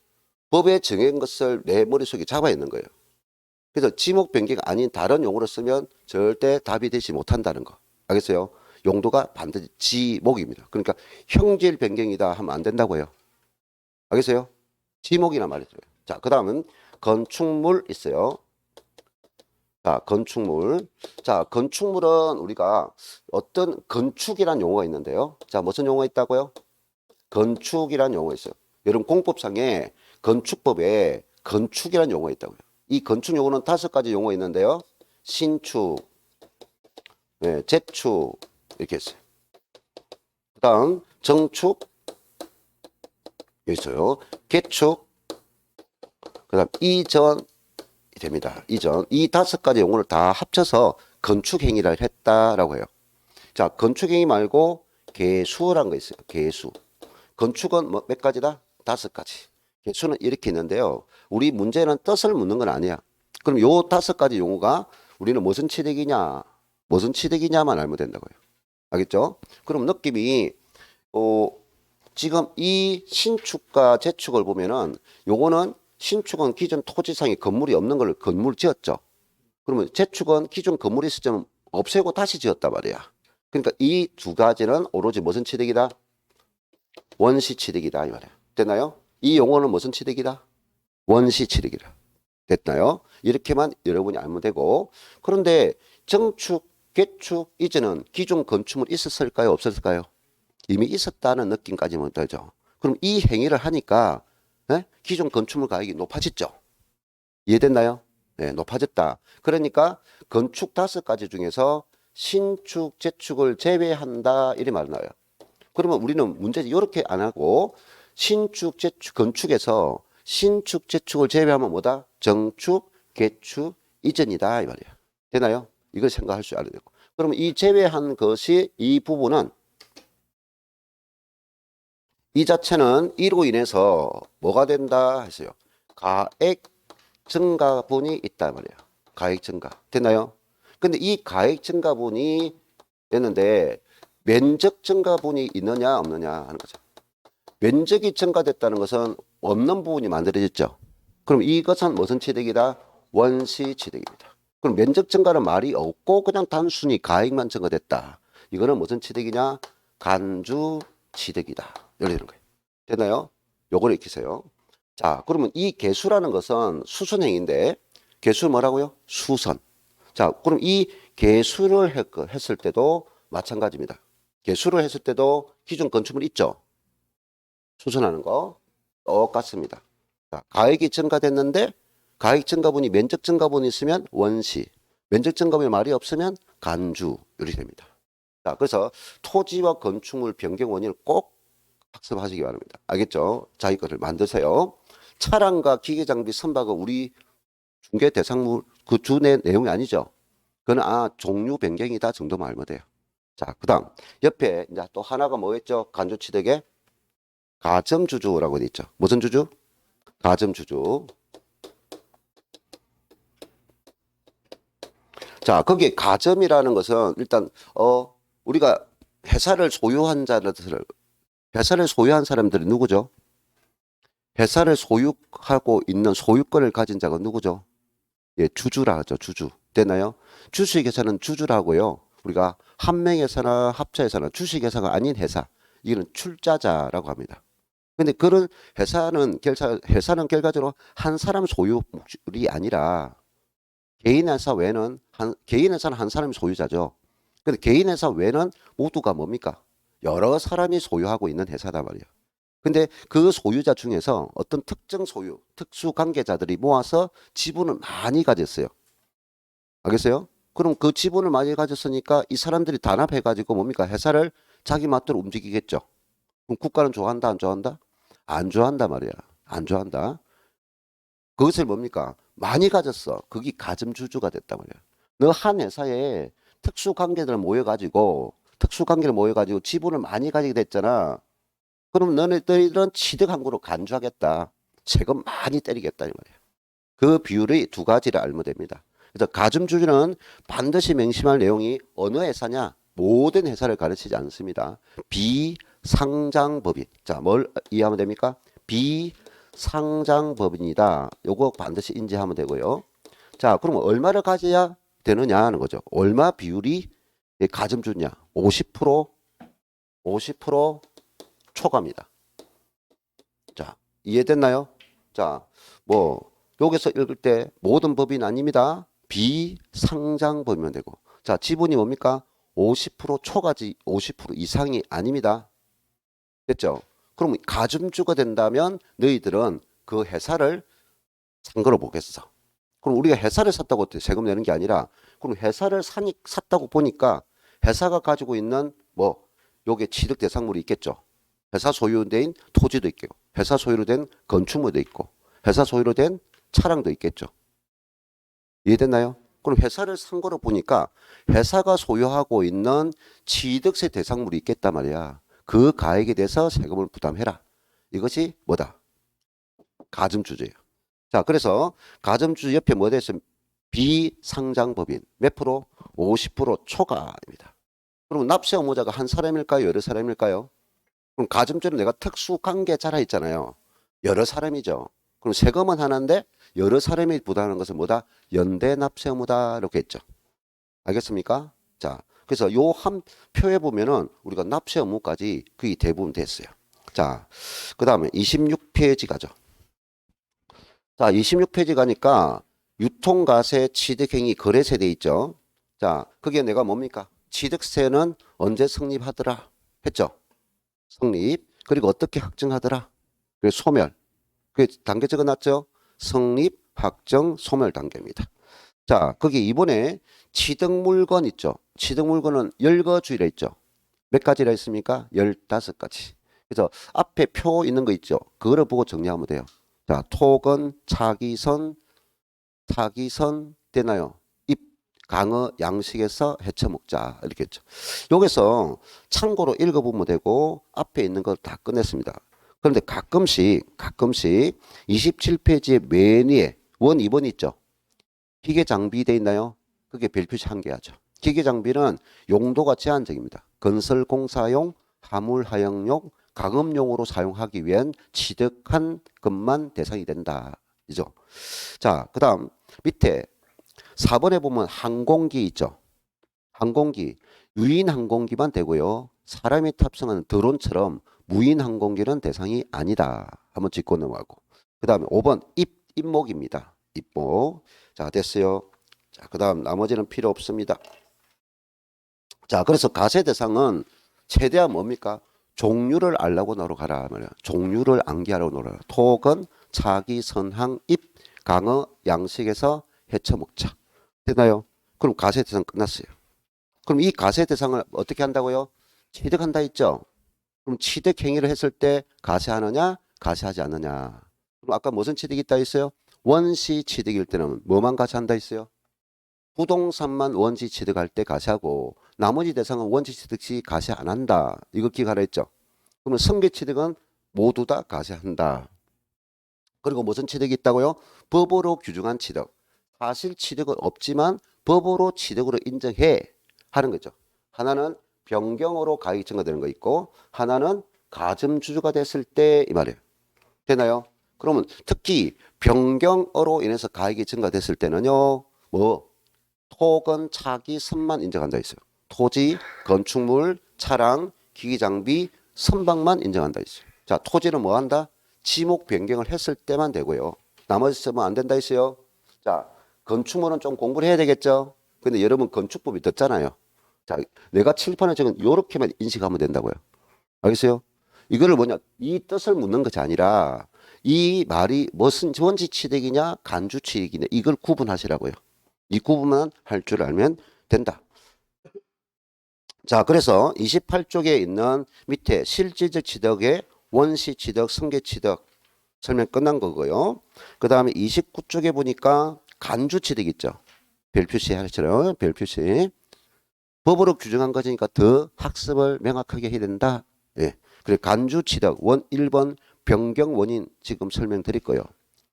법에 정한 것을 내 머릿속에 잡아 있는 거예요. 그래서 지목 변경이 아닌 다른 용어로 쓰면 절대 답이 되지 못한다는 거. 알겠어요? 용도가 반드시 지목입니다. 그러니까 형질 변경이다 하면 안 된다고요. 알겠어요? 지목이란 말이 들어요. 자, 그 다음은 건축물 있어요. 자, 건축물. 자, 건축물은 우리가 어떤 건축이란 용어가 있는데요. 자, 무슨 용어가 있다고요? 건축이란 용어가 있어요. 여러분 공법상에 건축법에 건축이란 용어가 있다고요. 이 건축 용어는 5가지 용어가 있는데요. 신축, 네, 재축 이렇게 있어요. 그 다음 정축 여기 있어요. 개축, 그 다음 이전이 됩니다. 이전. 이 5가지 용어를 다 합쳐서 건축행위를 했다라고 해요. 자, 건축행위 말고 개수란 거 있어요. 개수. 건축은 뭐 몇 가지다? 5가지. 개수는 이렇게 있는데요. 우리 문제는 뜻을 묻는 건 아니야. 그럼 요 5가지 용어가 우리는 무슨 취득이냐, 무슨 취득이냐만 알면 된다고요. 알겠죠? 그럼 느낌이 지금 이 신축과 재축을 보면은 요거는 신축은 기존 토지상에 건물이 없는 걸 건물 지었죠. 그러면 재축은 기존 건물이 있을 때는 없애고 다시 지었단 말이야. 그러니까 이 2가지는 오로지 무슨 취득이다? 원시 취득이다 이 말이야. 됐나요? 이 용어는 무슨 취득이다? 원시 취득이다. 됐나요? 이렇게만 여러분이 알면 되고. 그런데 정축, 개축 이전은 기존 건축물이 있었을까요? 없었을까요? 이미 있었다는 느낌까지만 되죠. 그럼 이 행위를 하니까 기존 건축물 가격이 높아졌죠. 이해됐나요? 네, 높아졌다. 그러니까 건축 5가지 중에서 신축, 재축을 제외한다 이렇게 말 나와요. 그러면 우리는 문제지 이렇게 안 하고 신축, 재축, 건축에서 신축, 재축을 제외하면 뭐다? 정축, 개축, 이전이다 이 말이야. 되나요? 이걸 생각할 줄 알아야 되고. 그러면 이 제외한 것이 이 부분은 이 자체는 이로 인해서 뭐가 된다 했어요. 가액 증가분이 있다 말이야. 가액 증가. 됐나요? 근데 이 가액 증가분이 됐는데 면적 증가분이 있느냐 없느냐 하는 거죠. 면적이 증가됐다는 것은 없는 부분이 만들어졌죠. 그럼 이것은 무슨 취득이다? 원시 취득입니다. 그럼 면적 증가는 말이 없고 그냥 단순히 가액만 증가됐다. 이거는 무슨 취득이냐? 간주 취득이다. 이러는 거예요. 됐나요? 요거를 익히세요. 자, 그러면 이 개수라는 것은 수선행인데 개수 뭐라고요? 수선. 자, 그럼 이 개수를 했을 때도 마찬가지입니다. 개수를 했을 때도 기존 건축물 있죠? 수선하는 거 똑같습니다. 자, 가액이 증가됐는데 가액 증가분이 면적 증가분이 있으면 원시, 면적 증가분이 말이 없으면 간주 이렇게 됩니다. 자, 그래서 토지와 건축물 변경 원인을 꼭 학습하시기 바랍니다. 알겠죠? 자기 거를 만드세요. 차량과 기계장비 선박은 우리 중개 대상물 그 주내 내용이 아니죠. 그건 종류 변경이다 정도만 알면 돼요. 자, 그 다음 옆에 이제 또 하나가 뭐였죠? 간주취득에 가점주주라고 돼 있죠. 무슨 주주? 가점주주. 자, 거기에 가점이라는 것은 일단 우리가 회사를 소유한 사람들이 누구죠? 회사를 소유하고 있는 소유권을 가진 자가 누구죠? 예, 주주라 하죠. 주주. 됐나요? 주식회사는 주주라고요. 우리가 한 명회사나 합자회사나 주식회사가 아닌 회사, 이거는 출자자라고 합니다. 근데 그런 회사는 결과적으로 한 사람 소유물이 아니라 개인 회사 외에는 개인 회사는 한 사람이 소유자죠. 근데 개인 회사 외에는 모두가 뭡니까? 여러 사람이 소유하고 있는 회사단 말이에요. 근데 그 소유자 중에서 어떤 특정 소유, 특수 관계자들이 모아서 지분을 많이 가졌어요. 알겠어요? 그럼 그 지분을 많이 가졌으니까 이 사람들이 단합해가지고 뭡니까? 회사를 자기 맛대로 움직이겠죠. 그럼 국가는 좋아한다, 안 좋아한다? 안 좋아한다 말이야. 안 좋아한다. 그것을 뭡니까? 많이 가졌어. 그게 가점주주가 됐단 말이야. 너 한 회사에 특수관계를 모여가지고 지분을 많이 가지게 됐잖아. 그럼 너희들은 취득 항구로 간주하겠다. 세금 많이 때리겠다 이 말이야. 그 비율이 두 가지를 알면 됩니다. 그래서 가점주주는 반드시 명심할 내용이 어느 회사냐? 모든 회사를 가르치지 않습니다. 비상장법인. 자, 뭘 이해하면 됩니까? 비상장법인이다. 요거 반드시 인지하면 되고요. 자, 그럼 얼마를 가져야 되느냐 하는 거죠. 얼마 비율이 가점주냐? 50% 초과입니다. 자, 이해됐나요? 자, 뭐 여기서 읽을 때 모든 법인 아닙니다. 비상장법이면 되고. 자, 지분이 뭡니까? 50% 초과지 50% 이상이 아닙니다. 됐죠? 그럼 가점주가 된다면 너희들은 그 회사를 산 거로 보겠어. 그럼 우리가 회사를 샀다고 세금 내는 게 아니라 그럼 회사를 샀다고 보니까 회사가 가지고 있는 뭐 요게 취득 대상물이 있겠죠. 회사 소유된 토지도 있고 회사 소유로 된 건축물도 있고 회사 소유로 된 차량도 있겠죠. 이해됐나요? 그럼 회사를 산 거로 보니까 회사가 소유하고 있는 취득세 대상물이 있겠단 말이야. 그 가액에 대해서 세금을 부담해라. 이것이 뭐다? 가점주주예요. 자, 그래서 가점주주 옆에 뭐가 있으면 비상장법인 몇 프로? 50% 초과입니다. 그럼 납세 의무자가 한 사람일까요? 여러 사람일까요? 그럼 가점주는 내가 특수관계자라 했잖아요. 여러 사람이죠. 그럼 세금은 하나인데 여러 사람이 부담하는 것은 뭐다? 연대 납세 의무다 이렇게 했죠. 알겠습니까? 자, 그래서 요 한 표에 보면은 우리가 납세 의무까지 거의 대부분 됐어요. 자, 그 다음에 26페이지 가죠. 자, 26페이지 가니까 유통가세, 취득행위, 거래세 돼 있죠. 자, 그게 내가 뭡니까? 취득세는 언제 성립하더라? 했죠. 성립. 그리고 어떻게 확정하더라? 그래서 소멸. 그 단계 적어놨죠. 성립, 확정, 소멸 단계입니다. 자, 거기 이번에 취득 물건 있죠. 취득 물건은 열거주의라 했죠. 몇 가지라 했습니까? 15가지. 그래서 앞에 표 있는 거 있죠. 그거를 보고 정리하면 돼요. 자, 토건, 차기선, 타기선 되나요? 입, 강어, 양식에서 해쳐 먹자 이렇게 했죠. 여기서 참고로 읽어보면 되고 앞에 있는 걸 다 끝냈습니다. 그런데 가끔씩 27페이지의 맨 위에 원 2번 있죠. 기계 장비 돼 있나요? 그게 별표시 한 개 하죠. 기계 장비는 용도가 제한적입니다. 건설 공사용, 화물 하역용, 강업용으로 사용하기 위한 취득한 것만 대상이 된다. 이죠. 자, 그 다음 밑에 4번에 보면 항공기 있죠. 항공기, 유인 항공기만 되고요. 사람이 탑승하는 드론처럼 무인 항공기는 대상이 아니다. 한번 짚고 넘어가고. 그 다음에 5번 입목입니다. 입목. 자, 됐어요. 자, 그 다음 나머지는 필요 없습니다. 자, 그래서 가세 대상은 최대한 뭡니까? 종류를 알라고 노력하라 말이야. 종류를 암기하라고 노력하라. 토건, 차기, 선항, 입, 강어, 양식에서 해쳐 먹자. 되나요? 그럼 가세 대상 끝났어요. 그럼 이 가세 대상을 어떻게 한다고요? 취득한다 했죠? 그럼 취득 행위를 했을 때 가세하느냐, 가세하지 않느냐. 그럼 아까 무슨 취득이 있다 했어요? 원시 취득일 때는 뭐만 가세한다 했어요? 부동산만 원시 취득할 때 가세하고 나머지 대상은 원시 취득 시 가세 안 한다. 이거 기억하라 했죠? 그러면 승계 취득은 모두 다 가세한다. 그리고 무슨 취득이 있다고요? 법으로 규정한 취득. 사실 취득은 없지만 법으로 취득으로 인정해 하는 거죠. 하나는 변경으로 가액이 증가되는 거 있고 하나는 가점주주가 됐을 때 이 말이에요. 되나요? 그러면 특히 변경으로 인해서 가액이 증가됐을 때는요. 뭐 토건, 차기, 선만 인정한다 있어요. 토지, 건축물, 차량, 기기 장비, 선박만 인정한다 있어요. 자, 토지는 뭐 한다? 지목 변경을 했을 때만 되고요. 나머지 쓰면 안 된다 있어요. 자, 건축물은 좀 공부를 해야 되겠죠. 근데 여러분 건축법이 듣잖아요. 자, 내가 칠판에 적은 요렇게만 인식하면 된다고요. 알겠어요? 이거를 뭐냐? 이 뜻을 묻는 것이 아니라 이 말이 무슨 원지 취득이냐 간주 취득이냐 이걸 구분하시라고요. 이 구분만 할 줄 알면 된다. 자, 그래서 28쪽에 있는 밑에 실질적 취득의 원시 취득, 승계 취득 설명 끝난 거고요. 그 다음에 29쪽에 보니까 간주 취득 있죠. 별 표시하시죠. 별 표시. 법으로 규정한 것이니까 더 학습을 명확하게 해야 된다. 예. 그리고 간주 취득 원 1번 변경 원인 지금 설명드릴 거예요.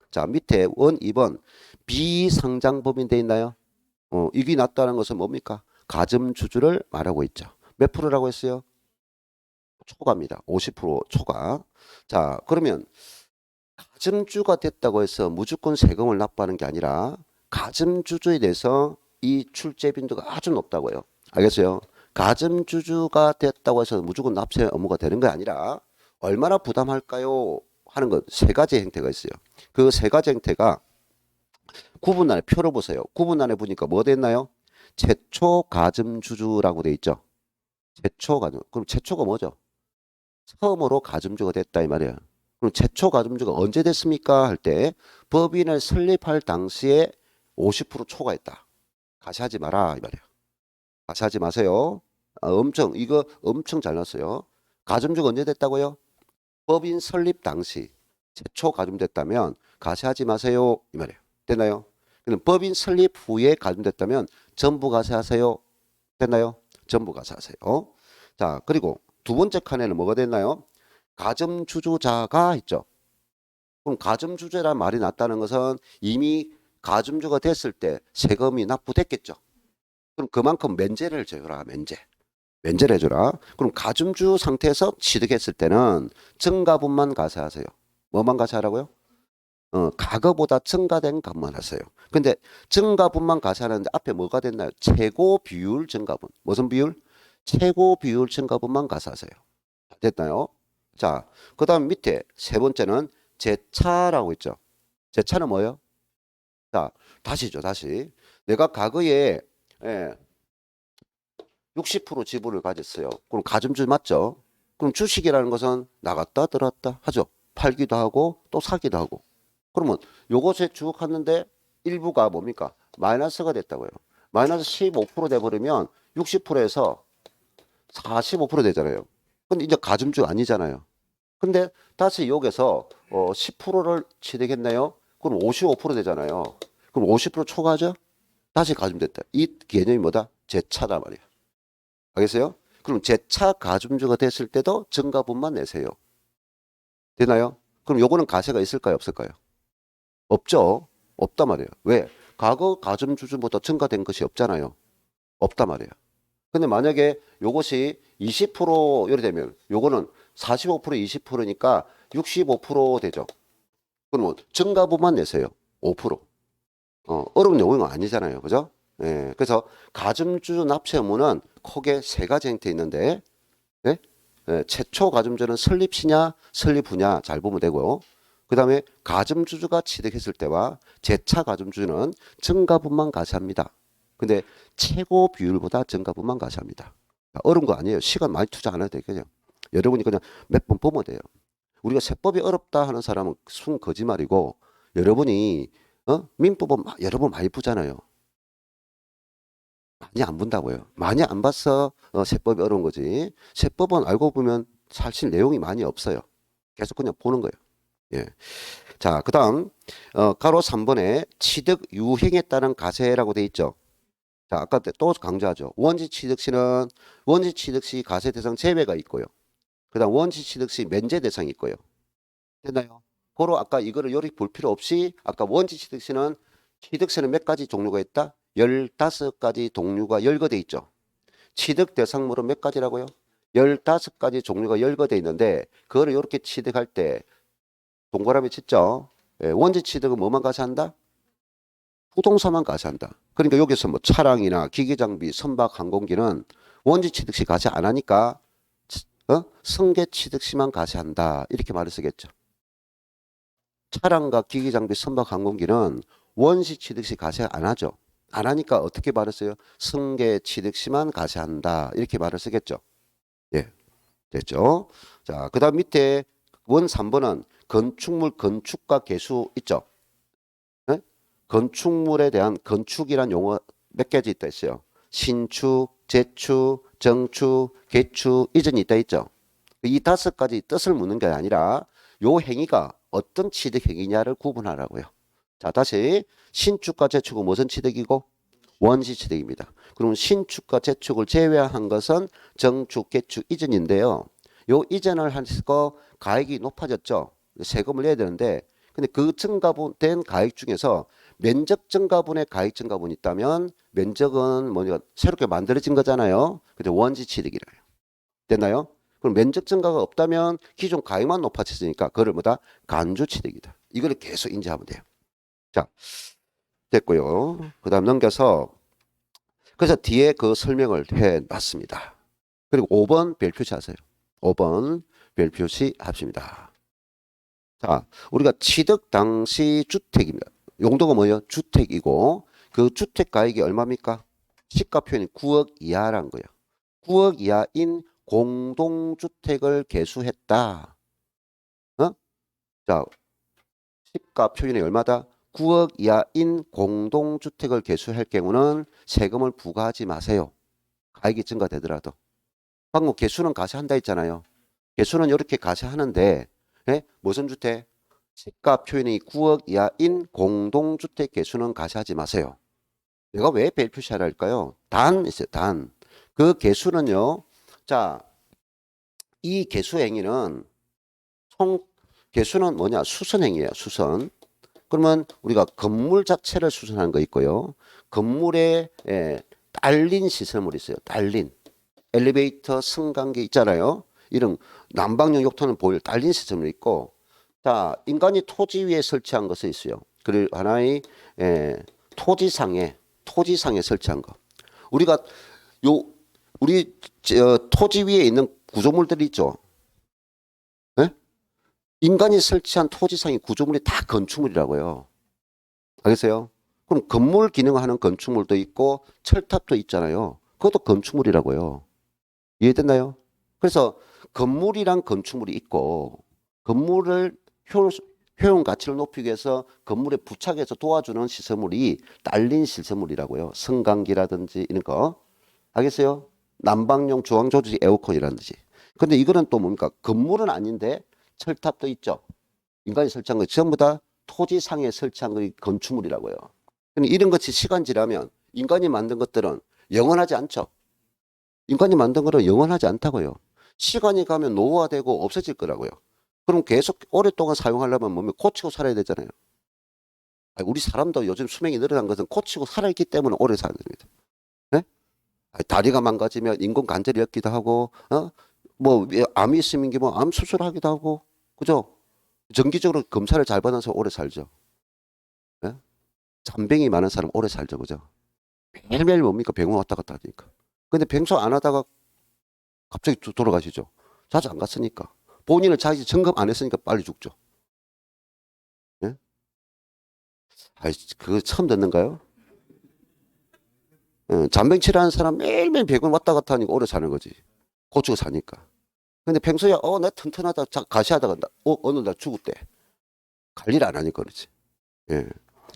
자, 밑에 원 2번 비상장법인 돼 있나요? 이게 났다는 것은 뭡니까? 가점주주를 말하고 있죠. 몇 프로라고 했어요? 초과입니다. 50% 초과. 자, 그러면 가점주가 됐다고 해서 무조건 세금을 납부하는 게 아니라 가점주주에 대해서 이 출제 빈도가 아주 높다고요. 알겠어요? 가점주주가 됐다고 해서 무조건 납세 의무가 되는 게 아니라 얼마나 부담할까요? 하는 것 세 가지 형태가 있어요. 그 세 가지 형태가 구분란에 표를 보세요. 구분란에 보니까 뭐 됐나요? 최초 가점주주라고 돼 있죠. 최초 가점. 그럼 최초가 뭐죠? 처음으로 가점주가 됐다 이 말이에요. 그럼 최초 가점주가 언제 됐습니까? 할 때 법인을 설립할 당시에 50% 초과했다. 가시하지 마라 이 말이에요. 가시하지 마세요. 이거 엄청 잘 났어요. 가점주가 언제 됐다고요? 법인 설립 당시 최초 가점됐다면 가시하지 마세요 이 말이에요. 됐나요? 그럼 법인 설립 후에 가점됐다면 전부 가세하세요. 됐나요? 전부 가세하세요. 자, 그리고 두 번째 칸에는 뭐가 됐나요? 가점주주자가 있죠. 그럼 가점주주라는 말이 났다는 것은 이미 가점주가 됐을 때 세금이 납부됐겠죠. 그럼 그만큼 면제를 줘라. 면제를 해줘라. 그럼 가점주 상태에서 취득했을 때는 증가분만 가세하세요. 뭐만 가세하라고요? 과거보다 증가된 값만 하세요. 근데 증가분만 가세하는데 앞에 뭐가 됐나요? 최고 비율 증가분. 무슨 비율? 최고 비율 증가분만 가세하세요. 됐나요? 자, 그 다음 밑에 세 번째는 재차라고 있죠. 재차는 뭐예요? 자, 다시. 내가 과거에 60% 지분을 가졌어요. 그럼 가점주 맞죠? 그럼 주식이라는 것은 나갔다 들어왔다 하죠. 팔기도 하고 또 사기도 하고. 그러면 요것에 주목하는데 일부가 뭡니까? 마이너스가 됐다고요. 마이너스 15% 돼버리면 60%에서 45% 되잖아요. 근데 이제 가점주 아니잖아요. 근데 다시 여기서 10%를 취득했나요? 그럼 55% 되잖아요. 그럼 50% 초과하죠? 다시 가점됐다. 이 개념이 뭐다? 재차다 말이야. 알겠어요? 그럼 재차 가점주가 됐을 때도 증가분만 내세요. 되나요? 그럼 요거는 가세가 있을까요? 없을까요? 없죠. 없단 말이에요. 왜? 과거 가점주주보다 증가된 것이 없잖아요. 없단 말이에요. 근데 만약에 요것이 20% 요리 되면 요거는 45% 20%니까 65% 되죠. 그러면 증가분만 내세요. 5%. 어려운 내용은 아니잖아요. 그죠? 예. 그래서 가점주주 납세 의무는 크게 세 가지 형태 있는데 예? 최초 가점주는 설립 시냐 설립 후냐 잘 보면 되고요. 그 다음에 가점주주가 취득했을 때와 재차 가점주주는 증가분만 가세합니다. 근데 최고 비율보다 증가분만 가세합니다. 어려운 거 아니에요. 시간 많이 투자 안 해도 되겠죠. 여러분이 그냥 몇 번 보면 돼요. 우리가 세법이 어렵다 하는 사람은 순 거짓말이고 여러분이 민법은 여러 번 많이 보잖아요. 많이 안 본다고요. 많이 안 봐서 세법이 어려운 거지. 세법은 알고 보면 사실 내용이 많이 없어요. 계속 그냥 보는 거예요. 예. 자, 그 다음 가로 3번에 취득 유행에 따른 가세라고 돼 있죠. 자, 아까 또 강조하죠. 원시 취득 시는 원시 취득 시 가세 대상 제외가 있고요. 그 다음 원시 취득 시 면제 대상이 있고요. 됐나요? 고로 아까 이거를 요리 볼 필요 없이 아까 원시 취득 시는 취득세는 몇 가지 종류가 있다? 15가지 종류가 열거돼 있죠. 취득 대상물은 몇 가지라고요? 15가지 종류가 열거돼 있는데 그거를 이렇게 취득할 때 동그라미 쳤죠. 원지 취득은 뭐만 가세한다? 부동산만 과세한다. 그러니까 여기서 뭐 차량이나 기계장비, 선박, 항공기는 원지 취득시 과세 안 하니까 승계 취득시만 과세한다. 이렇게 말을 쓰겠죠. 차량과 기계장비, 선박, 항공기는 원시 취득시 과세 안 하죠. 안 하니까 어떻게 말을 써요? 승계 취득시만 과세한다. 이렇게 말을 쓰겠죠. 예, 됐죠. 자, 그 다음 밑에 원 3번은 건축물 건축가 개수 있죠. 네? 건축물에 대한 건축이란 용어 몇 가지 있다 했어요. 신축, 재축, 정축, 개축, 이전이 있다 했죠. 이 5가지 뜻을 묻는 게 아니라 요 행위가 어떤 취득 행위냐를 구분하라고요. 자, 다시 신축과 재축은 무슨 취득이고? 원시 취득입니다. 그럼 신축과 재축을 제외한 것은 정축, 개축, 이전인데요. 요 이전을 하니까 가액이 높아졌죠. 세금을 내야 되는데 근데 그 증가된 가액 중에서 면적 증가분의 가액 증가분이 있다면 면적은 뭐냐 새롭게 만들어진 거잖아요. 근데 원시 취득이래요. 됐나요? 그럼 면적 증가가 없다면 기존 가액만 높아졌으니까 그걸 뭐다? 간주 취득이다. 이걸 계속 인지하면 돼요. 자, 됐고요. 그다음 넘겨서 그래서 뒤에 그 설명을 해 놨습니다. 그리고 5번 별 표시하세요. 5번 별 표시합니다. 자, 우리가 취득 당시 주택입니다. 용도가 뭐예요? 주택이고 그 주택 가액이 얼마입니까? 시가 표현이 9억 이하란 거예요. 9억 이하인 공동주택을 개수했다. 어? 자, 시가 표현이 얼마다? 9억 이하인 공동주택을 개수할 경우는 세금을 부과하지 마세요. 가액이 증가되더라도. 방금 개수는 과세한다 했잖아요. 개수는 이렇게 과세하는데 예? 무슨 주택? 시가 표현이 9억 이하인 공동주택 개수는 과세하지 마세요. 내가 왜 별 표시하라 할까요? 단 있어요. 단. 그 개수는요. 자, 이 개수 행위는 총 개수는 뭐냐? 수선행위예요. 수선. 그러면 우리가 건물 자체를 수선하는 거 있고요. 건물에 딸린 시설물이 있어요. 딸린. 엘리베이터, 승강기 있잖아요. 이런 난방용 욕조는 보일 딸린 시스템이 있고, 자 인간이 토지 위에 설치한 것이 있어요. 그리고 하나의 토지상에 설치한 거. 우리가 요 우리 토지 위에 있는 구조물들이 있죠. 네? 인간이 설치한 토지상의 구조물이 다 건축물이라고요. 알겠어요? 그럼 건물 기능하는 건축물도 있고 철탑도 있잖아요. 그것도 건축물이라고요. 이해됐나요? 그래서 건물이란 건축물이 있고 건물을 효용 가치를 높이기 위해서 건물에 부착해서 도와주는 시설물이 딸린 시설물이라고요. 승강기라든지 이런 거. 알겠어요? 난방용 주황조지 에어컨이라든지. 근데 이거는 또 뭡니까? 건물은 아닌데 철탑도 있죠. 인간이 설치한 거 전부 다 토지상에 설치한 거 건축물이라고요. 이런 것이 시간 지나면 인간이 만든 것들은 영원하지 않죠. 인간이 만든 거는 영원하지 않다고요. 시간이 가면 노후화되고 없어질 거라고요. 그럼 계속 오랫동안 사용하려면 몸에 고치고 살아야 되잖아요. 우리 사람도 요즘 수명이 늘어난 것은 고치고 살아있기 때문에 오래 사는 겁니다. 네? 다리가 망가지면 인공 관절이 엮기도 하고, 뭐 암이 있으면 암 수술하기도 하고, 그죠? 정기적으로 검사를 잘 받아서 오래 살죠. 네? 잔병이 많은 사람 오래 살죠, 그죠? 매일매일 뭡니까? 병원 왔다 갔다 하니까. 근데 평소 안 하다가 갑자기 돌아가시죠. 자주 안 갔으니까. 본인을 자기 점검 안 했으니까 빨리 죽죠. 예? 그거 처음 듣는가요? 잔병 치료하는 사람 매일매일 병원 왔다 갔다 하니까 오래 사는 거지. 고치고 사니까. 근데 평소에 나 튼튼하다 가시하다가 어느 날 죽었대. 관리를 안 하니까 그렇지. 예.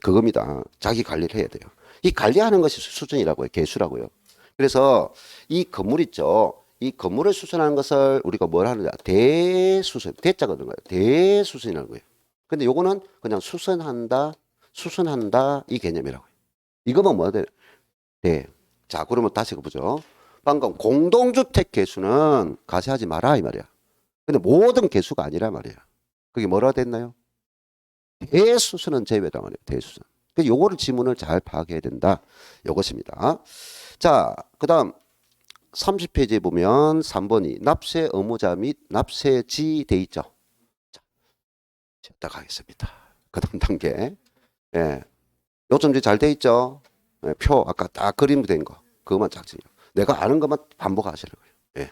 그겁니다. 자기 관리를 해야 돼요. 이 관리하는 것이 수준이라고요. 개수라고요. 그래서 이 건물 있죠. 이 건물을 수선하는 것을 우리가 뭘 하느냐. 대수선. 대자가 있는 거예요. 대수선이라는 거예요. 근데 요거는 그냥 수선한다 이 개념이라고요. 이거만 뭐가 돼? 네. 자, 그러면 다시 보죠. 방금 공동주택 개수는 과세하지 마라 이 말이야. 근데 모든 개수가 아니라 말이야. 그게 뭐라 됐나요? 대수선은 제외다 말이에요. 대수선. 그래서 요거를 지문을 잘 파악해야 된다. 요것입니다. 자, 그다음 30페이지에 보면 3번이 납세 의무자 및 납세지 돼 있죠. 자, 제가 가겠습니다. 그다음 단계. 예. 요점지 잘 돼 있죠? 표 아까 딱 그림 된 거 그것만 짝지요. 내가 아는 것만 반복하시는 거예요. 예.